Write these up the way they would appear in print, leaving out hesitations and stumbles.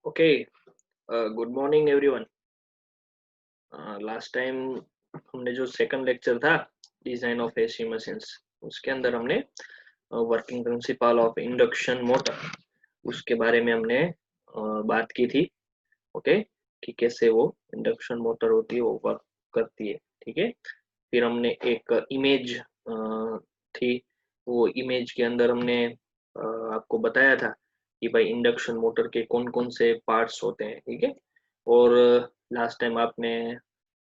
Okay, good morning everyone. Last time हमने जो second lecture था डिजाइन ऑफ एसी मशीन्स, उसके अंदर हमने working principle of induction motor उसके बारे में हमने बात की थी। ओके, कि कैसे वो इंडक्शन मोटर होती है वो वर्क करती है। ठीक है, फिर हमने एक इमेज थी, वो इमेज के अंदर हमने आपको बताया था कि भाई इंडक्शन मोटर के कौन कौन से पार्ट्स होते हैं। ठीक है, और लास्ट टाइम आपने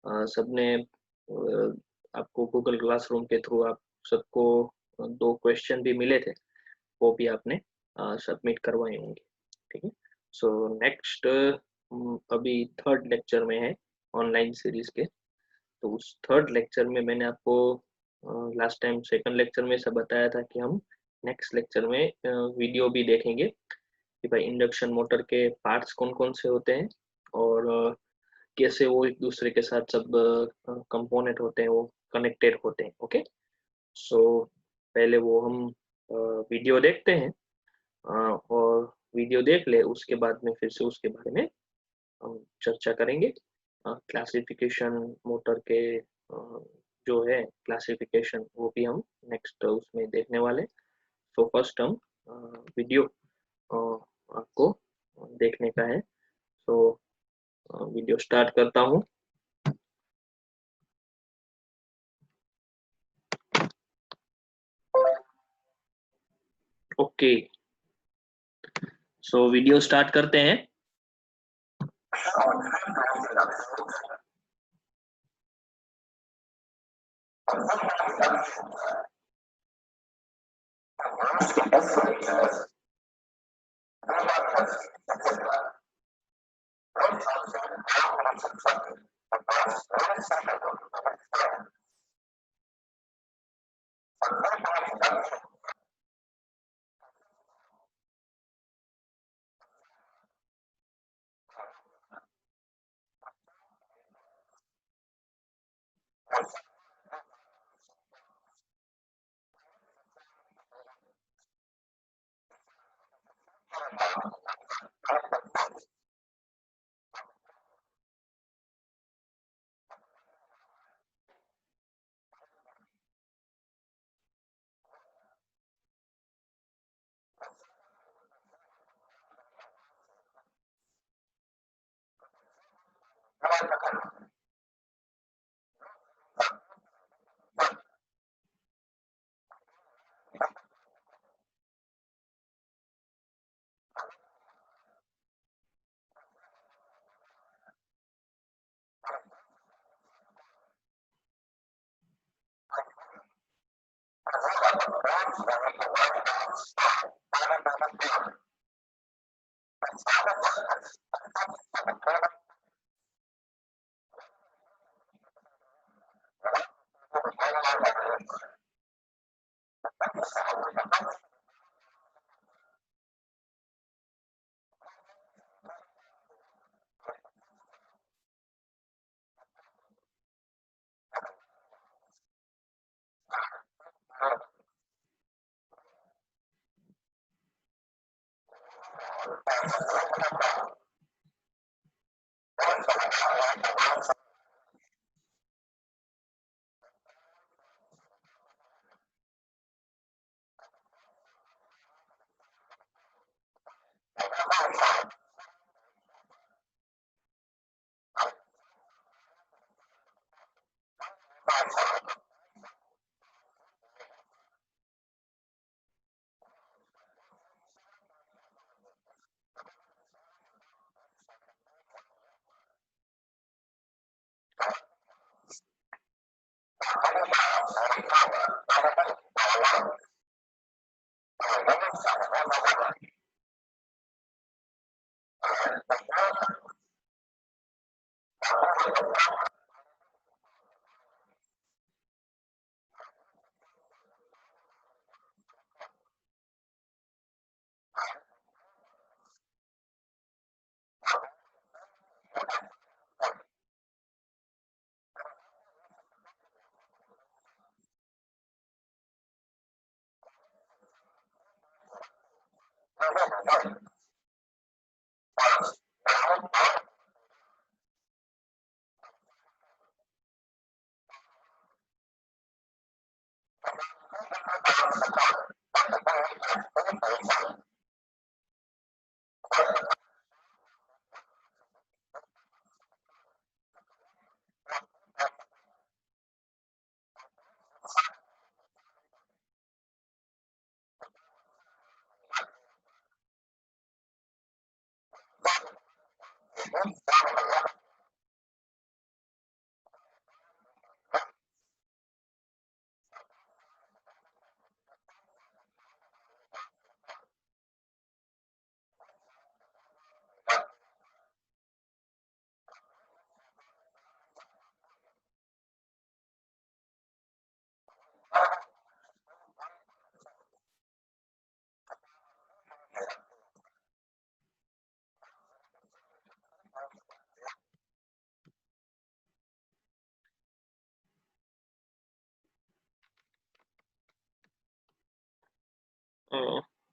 सबने आपको गूगल क्लासरूम के थ्रू आप सबको दो क्वेश्चन भी मिले थे, वो भी आपने सबमिट करवाए होंगे। ठीक है, सो नेक्स्ट अभी थर्ड लेक्चर में है ऑनलाइन सीरीज के। तो उस थर्ड लेक्चर में मैंने आपको लास्ट टाइम सेकंड लेक्चर में सब बताया था कि हम नेक्स्ट लेक्चर में वीडियो भी देखेंगे कि भाई इंडक्शन मोटर के पार्ट्स कौन कौन से होते हैं और कैसे वो एक दूसरे के साथ सब कंपोनेंट होते हैं वो कनेक्टेड होते हैं। ओके, सो पहले वो हम वीडियो देखते हैं और वीडियो देख ले उसके बाद में फिर से उसके बारे में हम चर्चा करेंगे। क्लासिफिकेशन मोटर के जो है क्लासिफिकेशन वो भी हम नेक्स्ट उसमें देखने वाले। सो फर्स्ट हम वीडियो आपको देखने का है। सो वीडियो स्टार्ट करता हूँ। ओके, सो वीडियो स्टार्ट करते हैं।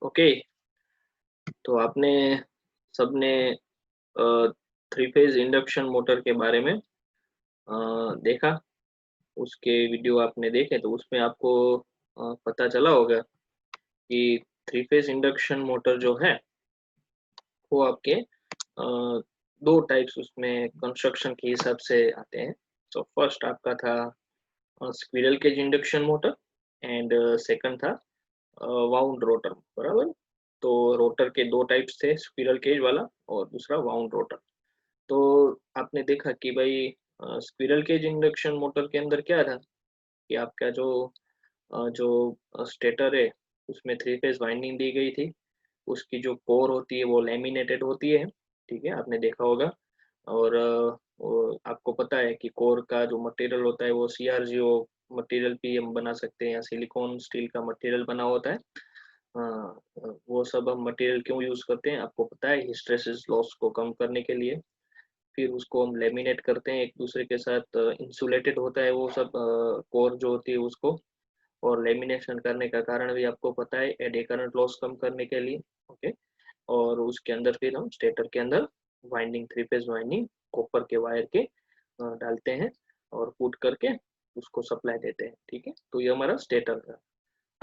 ओके, तो आपने सबने थ्री फेज इंडक्शन मोटर के बारे में देखा, उसके वीडियो आपने देखे तो उसमें आपको पता चला होगा कि थ्री फेज इंडक्शन मोटर जो है वो आपके दो टाइप्स उसमें कंस्ट्रक्शन के हिसाब से आते हैं। तो फर्स्ट आपका था squirrel cage induction motor and second था वाउंड रोटर, बराबर। तो रोटर के दो टाइप्स थे, स्क्विरल केज वाला और दूसरा वाउंड रोटर। तो आपने देखा कि भाई स्क्विरल केज इंडक्शन मोटर के अंदर क्या था कि आपका जो स्टेटर है उसमें थ्री फेज वाइंडिंग दी गई थी। उसकी जो कोर होती है वो लैमिनेटेड होती है, ठीक है, आपने देखा होगा। और वो आपको पता है कि कोर का जो मटेरियल होता है वो सीआरजीओ मटेरियल भी हम बना सकते हैं या सिलिकॉन स्टील का मटेरियल बना होता है। वो सब हम मटेरियल क्यों यूज करते हैं आपको पता है, हिस्टैरिसीस लॉस को कम करने के लिए। फिर उसको हम लेमिनेट करते हैं एक दूसरे के साथ, इंसुलेटेड होता है वो सब कोर जो होती है उसको। और लेमिनेशन करने का कारण भी आपको पता है, एडी करंट लॉस कम करने के लिए। ओके, और उसके अंदर फिर हम स्टेटर के अंदर winding, three phase winding copper के वायर के डालते हैं और पुट करके उसको सप्लाई देते हैं, ठीक है। तो ये हमारा स्टेटर का।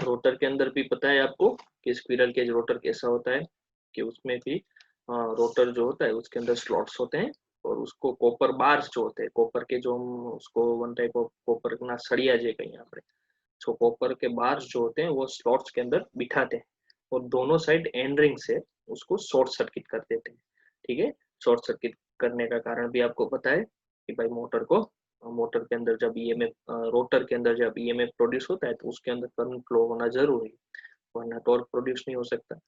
रोटर के अंदर भी पता है आपको कि स्क्विरल केज रोटर कैसा होता है, कि उसमें भी रोटर जो होता है उसके अंदर स्लॉट्स होते हैं और उसको कॉपर बार्स जो होते हैं, कॉपर के जो हम उसको वन टाइप ऑफ कॉपर ना सड़िया जे कहीं यहाँ पे, सो कॉपर के बार्स जो होते हैं वो स्लॉट्स के अंदर बिठाते हैं और दोनों साइड एंड रिंग से उसको शॉर्ट सर्किट कर देते हैं, ठीक है। शॉर्ट सर्किट करने का कारण भी आपको पता है कि भाई मोटर के अंदर जब ईएमएफ, रोटर के अंदर जब ईएमएफ प्रोड्यूस होता है तो उसके अंदर करंट फ्लो होना जरूरी है, वरना टॉर्क प्रोड्यूस नहीं हो सकता।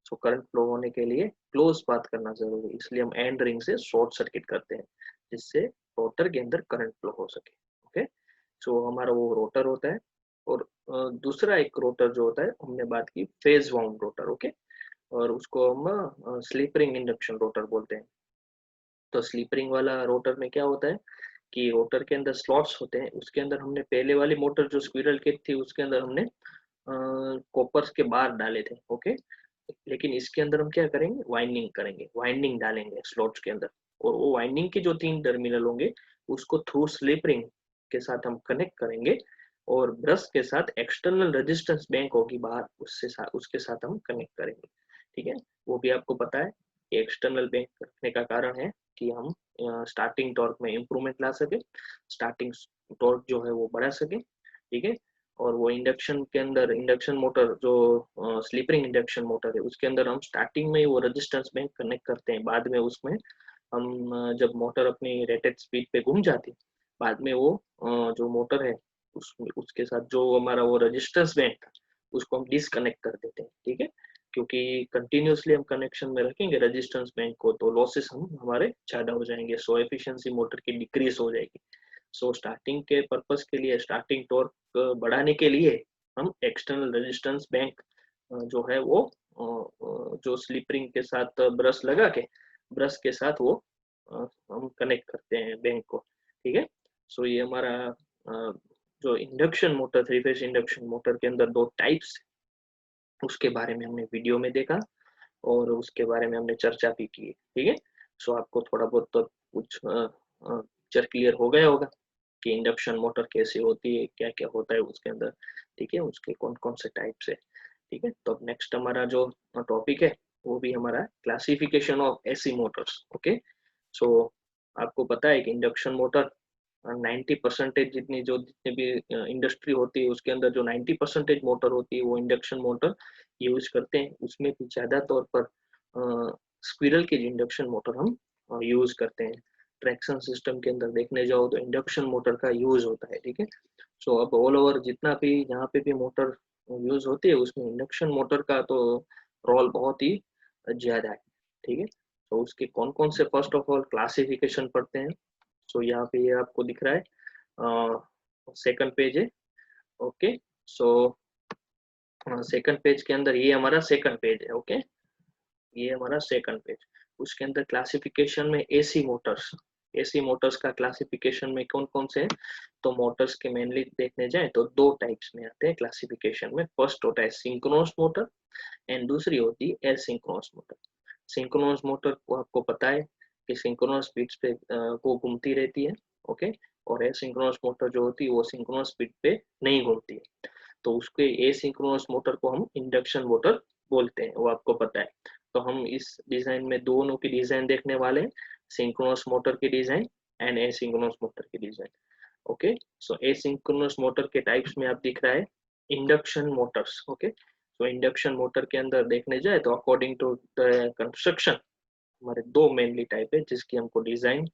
सो करंट फ्लो होने के लिए क्लोज पाथ करना जरूरी है, इसलिए हम एंड रिंग से शॉर्ट सर्किट करते हैं जिससे रोटर के अंदर करंट फ्लो हो सके। ओके, सो हमारा वो रोटर होता है। और दूसरा एक रोटर जो होता है हमने बात की फेज वाउंड रोटर, ओके, और उसको हम स्लिप रिंग इंडक्शन रोटर बोलते हैं। तो स्लिप रिंग वाला रोटर में क्या होता है कि रोटर के अंदर स्लॉट्स होते हैं, उसके अंदर हमने पहले वाली मोटर जो स्क्विरल केज थी उसके अंदर हमने कॉपर्स के बार डाले थे, ओके। लेकिन इसके अंदर हम क्या करेंगे, वाइंडिंग करेंगे, वाइंडिंग डालेंगे स्लॉट्स के अंदर। और वो वाइंडिंग के जो तीन टर्मिनल होंगे उसको थ्रू स्लिप रिंग के साथ हम कनेक्ट करेंगे और ब्रश के साथ एक्सटर्नल रेजिस्टेंस बैंक होगी बाहर, उसके साथ हम कनेक्ट करेंगे, ठीक है। वो भी आपको पता है कि एक्सटर्नल बैंक रखने का कारण है कि हम स्टार्टिंग टॉर्क में इम्प्रूवमेंट ला सके, स्टार्टिंग टॉर्क जो है वो बढ़ा सके, ठीक है। और वो इंडक्शन के अंदर, इंडक्शन मोटर जो स्लीपरिंग इंडक्शन मोटर है उसके अंदर हम स्टार्टिंग में ही वो रेजिस्टेंस बैंक कनेक्ट करते हैं, बाद में उसमें हम जब मोटर अपनी रेटेड स्पीड पे घूम जाती है बाद में वो जो मोटर है उसके साथ जो हमारा वो रेजिस्टेंस बैंक था उसको हम डिसकनेक्ट कर देते हैं, ठीक है। क्योंकि कंटिन्यूसली हम कनेक्शन में रखेंगे रेजिस्टेंस बैंक को तो लॉसेस हम हमारे ज्यादा हो जाएंगे, सो एफिशिएंसी मोटर की डिक्रीज हो जाएगी। सो स्टार्टिंग के पर्पस के लिए, स्टार्टिंग टॉर्क बढ़ाने के लिए हम एक्सटर्नल रेजिस्टेंस बैंक जो है वो जो स्लिपरिंग के साथ ब्रश लगा के, ब्रश के साथ वो हम कनेक्ट करते हैं बैंक को, ठीक है। सो ये हमारा जो induction motor, three phase induction motor के अंदर दो टाइप्स उसके बारे में हमने वीडियो में देखा और उसके बारे में हमने चर्चा भी की, ठीक है। सो आपको थोड़ा बहुत तो कुछ पिक्चर क्लियर हो गया होगा कि इंडक्शन मोटर कैसे होती है, क्या क्या होता है उसके अंदर, ठीक है, उसके कौन कौन से टाइप्स है, ठीक है। तो अब नेक्स्ट हमारा जो टॉपिक है वो भी हमारा classification of AC motors, okay. So आपको पता है कि इंडक्शन मोटर 90% जितनी जो जितनी भी इंडस्ट्री होती है उसके अंदर जो 90% मोटर होती है वो इंडक्शन मोटर यूज करते हैं। उसमें भी ज्यादा तौर पर स्क्विरल केज इंडक्शन मोटर हम यूज करते हैं। ट्रैक्शन सिस्टम के अंदर देखने जाओ तो इंडक्शन मोटर का यूज होता है, ठीक है। सो अब ऑल ओवर जितना भी यहाँ पे भी मोटर यूज होती है उसमें इंडक्शन मोटर का तो रोल बहुत ही ज्यादा है, ठीक है। तो उसके कौन कौन से फर्स्ट ऑफ ऑल क्लासिफिकेशन पढ़ते हैं। सो यहाँ पे ये आपको दिख रहा है, सेकंड पेज है, ओके। सो सेकंड पेज के अंदर ये हमारा सेकंड पेज है, ओके, ये हमारा सेकंड पेज। उसके अंदर क्लासिफिकेशन में एसी मोटर्स का क्लासिफिकेशन में कौन कौन से हैं, तो मोटर्स के मेनली देखने जाए तो दो टाइप्स में आते हैं क्लासिफिकेशन में। फर्स्ट होता है सिंक्रोनस मोटर एंड दूसरी होती है एसिंक्रोनस मोटर। सिंक्रोनस मोटर को आपको पता है कि सिंक्रोनस स्पीड पे वो घूमती रहती है, ओके, और एसिंक्रोनस मोटर जो होती है वो सिंक्रोनस स्पीड पे नहीं घूमती है। तो उसके एसिंक्रोनस मोटर को हम इंडक्शन मोटर बोलते हैं, वो आपको पता है। तो हम इस डिजाइन में दोनों की डिजाइन देखने वाले हैं, सिंक्रोनस मोटर की डिजाइन एंड एसिंक्रोनस मोटर की डिजाइन, ओके। सो एसिंक्रोनस मोटर के टाइप्स में आप दिख रहा है इंडक्शन मोटर्स, ओके। तो इंडक्शन मोटर के अंदर देखने जाए तो अकॉर्डिंग टू द कंस्ट्रक्शन हमारे दो मेनली टाइप है जिसकी हमको डिजाइन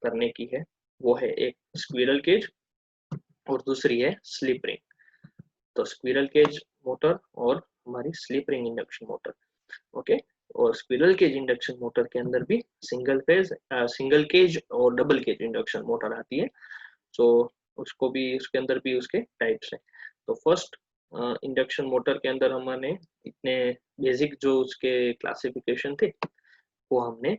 करने की है। वो है एक स्क्विरल केज और दूसरी है स्लिप रिंग। तो स्क्विरल केज मोटर और हमारी slip ring induction motor, okay. और स्क्विरल केज इंडक्शन मोटर के अंदर भी सिंगल केज और डबल केज इंडक्शन मोटर आती है। सो उसको भी उसके अंदर भी उसके टाइप्स हैं। तो फर्स्ट इंडक्शन मोटर के अंदर हमने इतने बेसिक जो उसके क्लासिफिकेशन थे वो हमने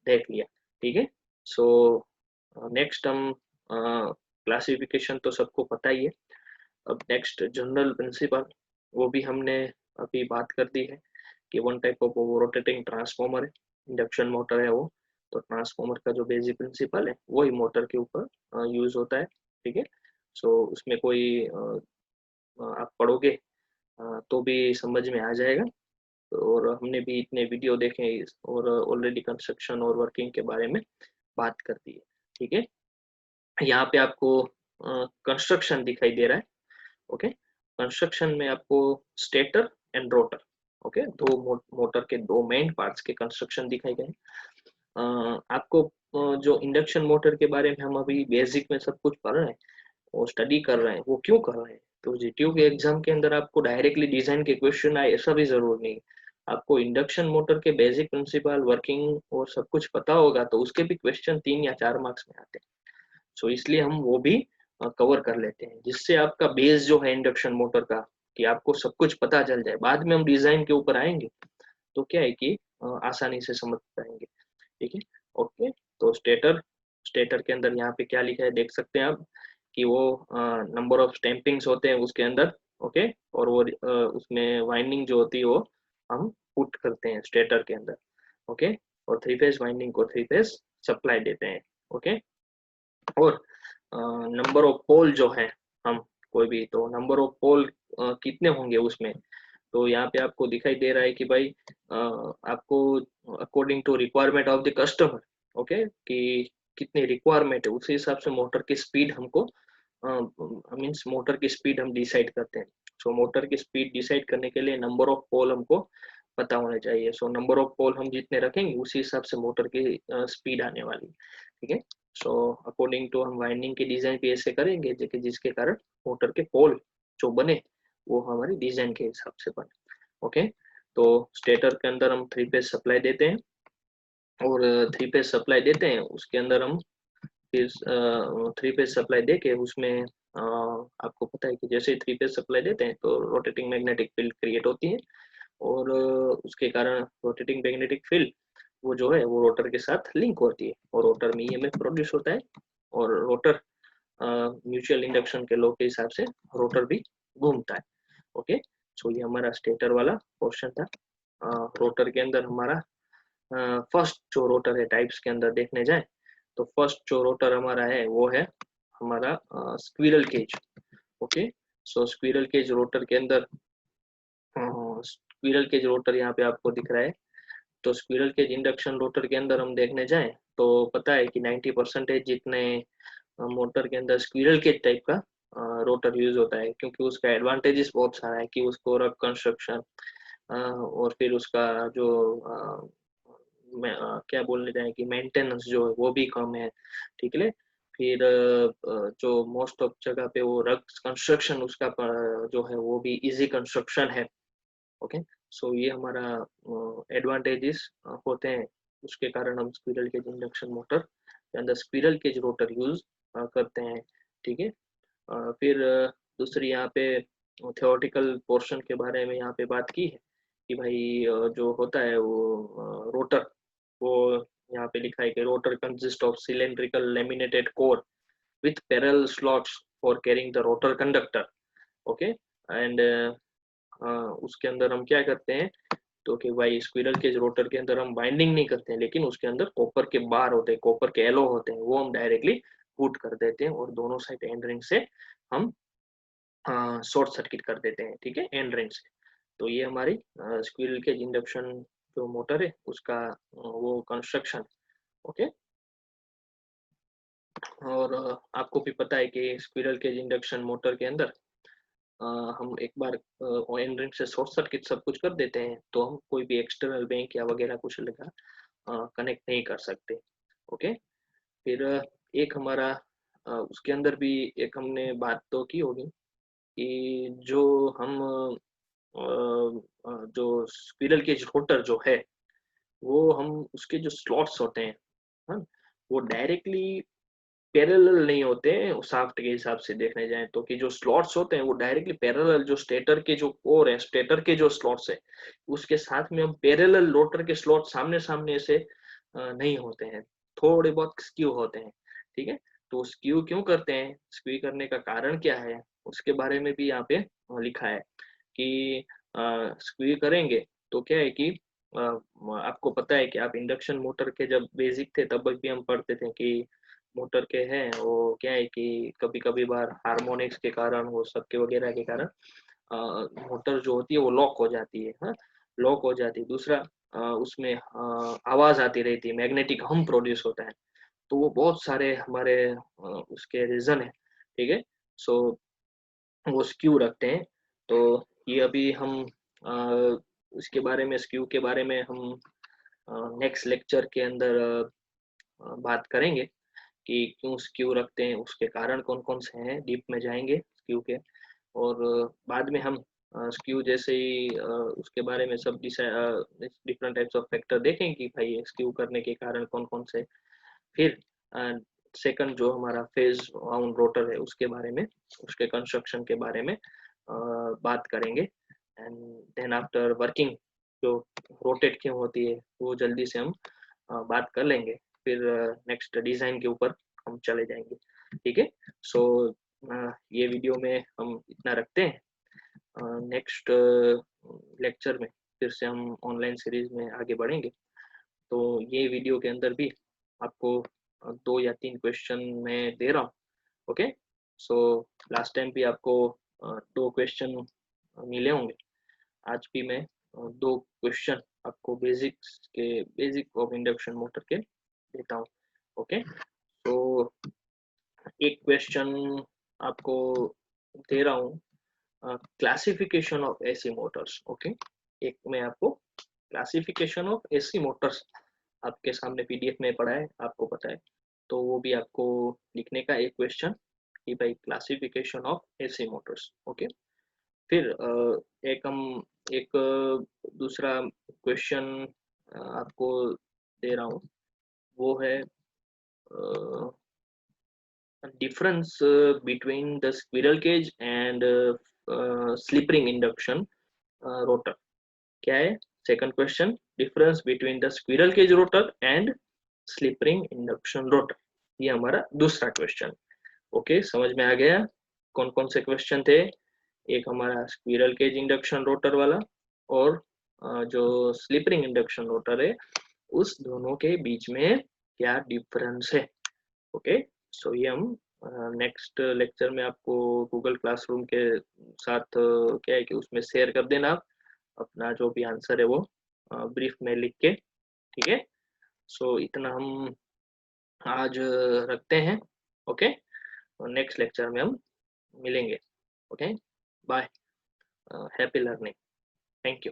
देख लिया, ठीक है। सो नेक्स्ट हम क्लासिफिकेशन तो सबको पता ही है। अब नेक्स्ट जनरल प्रिंसिपल, वो भी हमने अभी बात कर दी है कि one type of rotating transformer है, इंडक्शन मोटर है वो। तो ट्रांसफॉर्मर का जो बेसिक प्रिंसिपल है वही मोटर के ऊपर यूज होता है, ठीक है। सो उसमें कोई आप पढ़ोगे तो भी समझ में आ जाएगा। और हमने भी इतने वीडियो देखे और ऑलरेडी कंस्ट्रक्शन और वर्किंग के बारे में बात कर दी है, ठीक है। यहाँ पे आपको कंस्ट्रक्शन दिखाई दे रहा है, ओके। कंस्ट्रक्शन में आपको स्टेटर एंड रोटर, ओके, दो मोटर के दो मेन पार्ट्स के कंस्ट्रक्शन दिखाए गए। आपको जो इंडक्शन मोटर के बारे में हम अभी बेसिक में सब कुछ पढ़ रहे हैं, वो स्टडी कर रहे हैं, वो क्यों कर रहे हैं, तो जीटीयू के एग्जाम के अंदर आपको डायरेक्टली डिजाइन के क्वेश्चन आए ऐसा भी जरूर नहीं। आपको इंडक्शन मोटर के बेसिक प्रिंसिपल वर्किंग और सब कुछ पता होगा तो उसके भी क्वेश्चन 3 या 4 मार्क्स में आते हैं। सो इसलिए हम वो भी कवर कर लेते हैं जिससे आपका बेस जो है इंडक्शन मोटर का कि आपको सब कुछ पता चल जाए। बाद में हम डिजाइन के ऊपर आएंगे तो क्या है कि आसानी से समझ पाएंगे, ठीक है, ओके। तो स्टेटर स्टेटर के अंदर यहाँ पे क्या लिखा है देख सकते हैं आप कि वो नंबर ऑफ स्टैंपिंग्स होते हैं उसके अंदर, ओके। और वो उसमें वाइंडिंग जो होती है वो हम पुट करते हैं स्टेटर के अंदर, ओके। और 3 फेज वाइंडिंग को 3 फेज सप्लाई देते हैं, ओके। और नंबर ऑफ पोल जो है हम कोई भी तो नंबर ऑफ पोल कितने होंगे उसमें, तो यहाँ पे आपको दिखाई दे रहा है कि भाई आपको according to requirement of the customer, okay, कि कितनी रिक्वायरमेंट है उसी हिसाब से मोटर की स्पीड हमको मीन्स मोटर की स्पीड हम डिसाइड करते हैं। सो मोटर की स्पीड डिसाइड करने के लिए नंबर ऑफ पोल हमको पता होना चाहिए। सो नंबर ऑफ पोल हम जितने रखेंगे उसी हिसाब से मोटर की स्पीड आने वाली, ठीक है। सो अकॉर्डिंग टू हम वाइंडिंग की डिजाइन भी ऐसे करेंगे जिसके कारण मोटर के पोल जो बने वो हमारी डिजाइन के हिसाब से बने, ओके। तो स्टेटर के अंदर हम 3 फेज सप्लाई देते हैं और 3 फेज सप्लाई देते हैं उसके अंदर हम फिर 3 फेज सप्लाई दे के उसमें आपको पता है कि जैसे ही 3 फेज सप्लाई देते हैं तो रोटेटिंग मैग्नेटिक फील्ड क्रिएट होती है और उसके कारण रोटेटिंग मैग्नेटिक फील्ड वो जो है वो रोटर के साथ लिंक होती है और रोटर में ईएमएफ प्रोड्यूस होता है और रोटर म्यूचुअल इंडक्शन के लॉ के हिसाब से रोटर भी घूमता है, ओके। सो ये हमारा स्टेटर वाला पोर्शन था। रोटर के अंदर हमारा फर्स्ट जो रोटर है टाइप्स के अंदर देखने जाए तो फर्स्ट जो रोटर हमारा है वो है हमारा स्क्विरल केज, ओके। सो स्क्विरल केज रोटर के अंदर स्क्विरल केज रोटर यहाँ पे आपको दिख रहा है। तो स्क्विरल केज इंडक्शन रोटर के अंदर हम देखने जाएं तो पता है कि 90% जितने मोटर के अंदर स्क्विरल केज टाइप का रोटर यूज होता है क्योंकि उसका एडवांटेजेस बहुत सारा है कि उसको रफ कंस्ट्रक्शन और फिर उसका जो क्या बोलने जाए कि मेंटेनेंस जो है वो भी कम है, ठीक है। फिर जो मोस्ट ऑफ जगह पे वो रग कंस्ट्रक्शन उसका जो है वो भी इजी कंस्ट्रक्शन है। ओके, सो ये हमारा एडवांटेजेस होते हैं, उसके कारण हम स्क्विरल केज इंडक्शन मोटर के अंदर स्क्विरल केज रोटर यूज करते हैं, ठीक है। फिर दूसरी यहाँ पे थियोरेटिकल पोर्शन के बारे में यहाँ पे बात की है कि भाई जो होता है वो रोटर, वो यहाँ पे लिखा है कि rotor consist of cylindrical laminated core with parallel slots for carrying the rotor conductor. Okay, and उसके अंदर हम क्या करते हैं, तो कि भाई स्क्विरल केज रोटर के अंदर हम बाइंडिंग नहीं करते हैं, लेकिन उसके अंदर कॉपर के बार होते हैं, कॉपर के एलो होते हैं, वो हम डायरेक्टली पुट कर देते हैं और दोनों साइड एंड रिंग से हम शॉर्ट सर्किट कर देते हैं, ठीक है, एंड रिंग से। तो ये हमारी स्क्विरल केज इंडक्शन जो मोटर है उसका वो कंस्ट्रक्शन। ओके, और आपको भी पता है कि स्क्विरल केज इंडक्शन मोटर के अंदर हम एक बार एंड रिंग से शॉर्ट सर्किट सब कुछ कर देते हैं तो हम कोई भी एक्सटर्नल बैंक या वगैरह कुछ लगा कनेक्ट नहीं कर सकते। ओके, फिर एक हमारा उसके अंदर भी एक हमने बात तो की होगी कि जो हम जो स्क्विरल केज रोटर जो है वो हम उसके जो स्लॉट्स होते हैं, हाँ, वो डायरेक्टली पैरेलल नहीं होते हैं शाफ्ट के हिसाब से देखने जाए तो, कि जो स्लॉट्स होते हैं वो डायरेक्टली पैरेलल, जो स्टेटर के जो कोर है, स्टेटर के जो स्लॉट्स है उसके साथ में हम पैरेलल रोटर के स्लॉट सामने सामने से नहीं होते हैं, थोड़े बहुत स्क्यू होते हैं, ठीक है। तो स्क्यू क्यों करते हैं, स्क्यू करने का कारण क्या है, उसके बारे में भी यहाँ पे लिखा है कि स्क्यू करेंगे तो क्या है कि आपको पता है कि आप इंडक्शन मोटर के जब बेसिक थे तब भी हम पढ़ते थे कि मोटर के हैं वो क्या है कि कभी कभी बार हार्मोनिक्स के कारण, वो सबके वगैरह के कारण मोटर जो होती है वो लॉक हो जाती है, हाँ, लॉक हो जाती है। दूसरा उसमें आवाज आती रहती है, मैग्नेटिक हम प्रोड्यूस होता है, तो वो बहुत सारे हमारे उसके रीजन है, ठीक है। सो वो स्क्यू रखते हैं। तो ये अभी हम इसके बारे में, स्क्यू के बारे में हम नेक्स्ट लेक्चर के अंदर बात करेंगे कि क्यों स्क्यू रखते हैं, उसके कारण कौन कौन से हैं, डीप में जाएंगे स्क्यू के। और बाद में हम स्क्यू जैसे ही उसके बारे में सब डिफरेंट टाइप्स ऑफ फैक्टर देखेंगे कि भाई स्क्यू करने के कारण कौन कौन से। फिर सेकंड जो हमारा फेज वाउंड रोटर है उसके बारे में, उसके कंस्ट्रक्शन के बारे में बात करेंगे। एंड देन आफ्टर वर्किंग जो रोटेट क्यों होती है वो जल्दी से हम बात कर लेंगे। फिर नेक्स्ट डिजाइन के ऊपर हम चले जाएंगे, ठीक है। सो ये वीडियो में हम इतना रखते हैं, नेक्स्ट लेक्चर में फिर से हम ऑनलाइन सीरीज में आगे बढ़ेंगे। तो ये वीडियो के अंदर भी आपको 2 या 3 क्वेश्चन मैं दे रहा हूँ। ओके, सो लास्ट टाइम भी आपको 2 क्वेश्चन मिले होंगे, आज भी मैं 2 क्वेश्चन आपको बेसिक ऑफ इंडक्शन मोटर के देता हूँ। ओके, तो एक क्वेश्चन आपको दे रहा हूँ, classification of AC motors. Okay, एक मैं आपको क्लासिफिकेशन ऑफ एसी मोटर्स आपके सामने पीडीएफ में पढ़ा है, आपको पता है, तो वो भी आपको लिखने का एक क्वेश्चन कि भाई classification of AC motors. Okay, फिर एक दूसरा क्वेश्चन आपको दे रहा हूँ, वो है difference between the squirrel cage and slip ring induction rotor। क्या है second question, difference between the squirrel cage rotor and slip ring induction rotor, ये हमारा दूसरा क्वेश्चन। ओके, समझ में आ गया कौन कौन से क्वेश्चन थे, एक हमारा स्क्विरल केज इंडक्शन रोटर वाला और जो स्लिप रिंग इंडक्शन रोटर है उस दोनों के बीच में क्या डिफरेंस है। ओके, सो ये हम नेक्स्ट लेक्चर में आपको गूगल क्लासरूम के साथ क्या है कि उसमें शेयर कर देना आप अपना जो भी आंसर है वो ब्रीफ में लिख के, ठीक है। सो इतना हम आज रखते हैं। ओके, और नेक्स्ट लेक्चर में हम मिलेंगे। Okay, bye, happy learning, thank you.